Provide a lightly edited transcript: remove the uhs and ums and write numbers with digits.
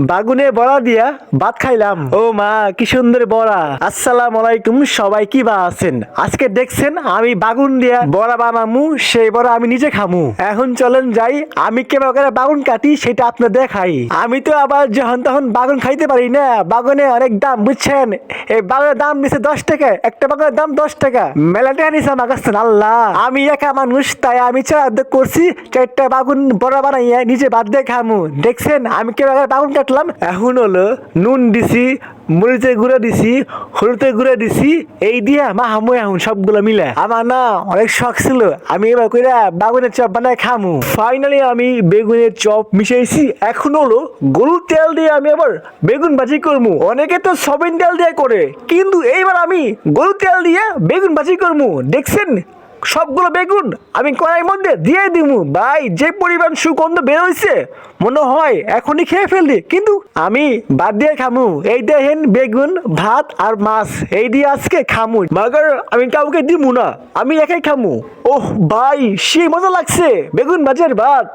বাগুনে বড়া দিয়া ভাত খাইলাম। ও মা কি সুন্দর বড়া। আসসালামু আলাইকুম, সবাই কি বা আছেন? আজকে দেখছেন আমি বাগুন দিয়া বড়া বানামু, সেই বড়া আমি নিজে খামু। এখন চলেন যাই, আমি কেমন করে বাগুন কাটি সেটা আপনার দেখাই। আমি তো আবার যখন তখন বাগুন খাইতে পারি না, বাগুনে অনেক দাম বুঝছেন। এই বাগুনের দাম নিছে 10 টাকা, একটা বাগুনের দাম 10 টাকা। মেলা টাকা নিছে আমার কাছে। আল্লাহ, আমি একা মানুষ তাই আমি করছি 4টা বাগুন বড়া বানাইয়া নিজে বাদ দিয়ে খামু। দেখছেন আমি কেমন বাগুন কাটলাম। এখন হলো নুন দিছি, মরিচের গুঁড়া দিছি, হলুদের গুঁড়া দিছি, এই দিয়া মাহামু এখন সবগুলো মিলে। আমার না অনেক শখ ছিল আমি এবার কইরা বাগুনের চপ বানায় খামু। ফাইনালি আমি বেগুনের চপ মিশাইছি। এখন হলো গরুর তেল দিয়ে আমি আবার বেগুন ভাজি করবো। অনেকে তো সয়াবিন তেল দিয়ে করে, কিন্তু এইবার আমি গরুর তেল দিয়ে বেগুন ভাজি করবো। দেখছেন সবগুলো বেগুন আমি কড়াইয়ের মধ্যে দিয়ে দিমু। ভাই যে পরিমাণ সুগন্ধ বের হইছে মনে হয় এখনই খেয়ে ফেললি, কিন্তু আমি বাদ দিয়ে খামু। এই দেখেন বেগুন, ভাত আর মাছ, এই দিয়ে আজকে খামু। মাগার আমি কাউকে দিমু না, আমি একাই খামু। ওহ ভাই সেই মজা লাগছে বেগুন ভাজি আর ভাত।